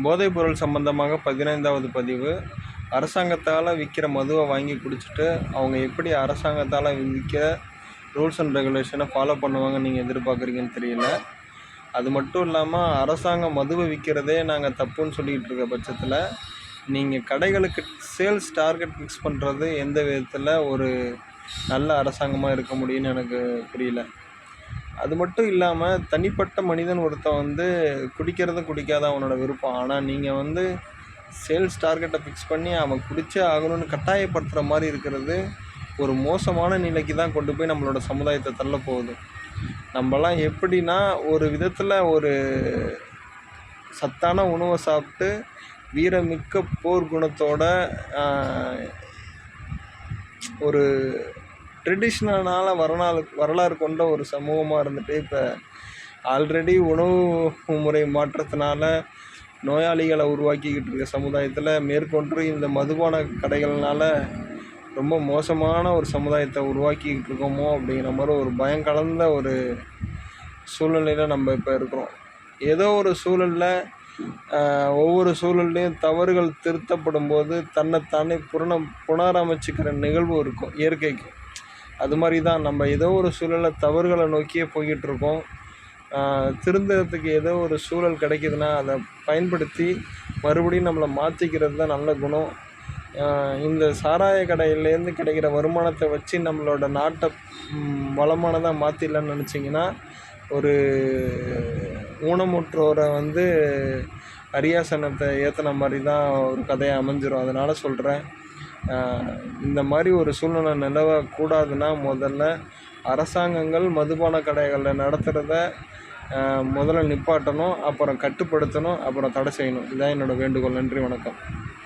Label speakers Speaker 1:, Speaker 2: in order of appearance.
Speaker 1: போதைப்பொருள் சம்பந்தமாக 15வது பதிவு. அரசாங்கத்தால் விற்கிற மதுவை வாங்கி குடிச்சிட்டு அவங்க எப்படி அரசாங்கத்தால் விற்கிற ரூல்ஸ் அண்ட் ரெகுலேஷனை ஃபாலோ பண்ணுவாங்கன்னு நீங்கள் எதிர்பார்க்குறீங்கன்னு தெரியல. அது மட்டும் இல்லாமல் அரசாங்கம் மதுவை விற்கிறதே நாங்கள் தப்புன்னு சொல்லிக்கிட்டு இருக்க பட்சத்தில் நீங்கள் கடைகளுக்கு சேல்ஸ் டார்கெட் ஃபிக்ஸ் பண்ணுறது எந்த விதத்தில் ஒரு நல்ல அரசாங்கமாக இருக்க முடியும்னு எனக்கு புரியல. அது மட்டும் இல்லாமல் தனிப்பட்ட மனிதன் ஒருத்தன் குடிக்கிறது குடிக்காத அவனோட விருப்பம். ஆனால் நீங்கள் சேல்ஸ் டார்கெட்டை ஃபிக்ஸ் பண்ணி அவன் குடிச்சே ஆகணும்னு கட்டாயப்படுத்துகிற மாதிரி இருக்கிறது ஒரு மோசமான நிலைக்கு தான் கொண்டு போய் நம்மளோட சமுதாயத்தை தள்ள போகுது. நம்மலாம் எப்படின்னா ஒரு விதத்தில் ஒரு சத்தான உணவை சாப்பிட்டு வீரமிக்க போர் குணத்தோட ஒரு ட்ரெடிஷ்னலான வரலாறு கொண்ட ஒரு சமூகமாக இருந்துட்டு இப்போ ஆல்ரெடி உணவு முறை மாற்றத்தினால நோயாளிகளை உருவாக்கிக்கிட்டு இருக்க சமுதாயத்தில் மேற்கொண்டு இந்த மதுபான கடைகள்னால ரொம்ப மோசமான ஒரு சமுதாயத்தை உருவாக்கிக்கிட்டு இருக்கோமோ அப்படிங்கிற மாதிரி ஒரு பயம் கலந்த ஒரு சூழ்நிலையில் நம்ம இப்போ இருக்கிறோம். ஏதோ ஒரு சூழலில் ஒவ்வொரு சூழல்லையும் தவறுகள் திருத்தப்படும் போது தன்னைத்தானே புனரமைச்சிக்கிற நிகழ்வு இருக்கும் இயற்கைக்கு. அது மாதிரி தான் நம்ம ஏதோ ஒரு சூழலில் தவறுகளை நோக்கியே போய்கிட்டு இருக்கோம். திருந்துறதுக்கு ஏதோ ஒரு சூழல் கிடைக்கிதுன்னா அதை பயன்படுத்தி மறுபடியும் நம்மளை மாற்றிக்கிறது தான் நல்ல குணம். இந்த சாராய கடையிலேருந்து கிடைக்கிற வருமானத்தை வச்சு நம்மளோட நாட்டை வளமானதாக மாற்றிடலான்னு நினச்சிங்கன்னா ஒரு ஊனமுற்றோரை அரியாசனத்தை ஏற்றின மாதிரி தான் ஒரு கதையை அமைஞ்சிரும். அதனால் சொல்கிறேன், இந்த மாதிரி ஒரு சூழ்நிலை நிலவக்கூடாதுன்னா முதல்ல அரசாங்கங்கள் மதுபான கடைகளில் நடத்துகிறத முதல்ல நிப்பாட்டணும், அப்புறம் கட்டுப்படுத்தணும், அப்புறம் தடை செய்யணும். இதுதான் என்னோடய வேண்டுகோள். நன்றி, வணக்கம்.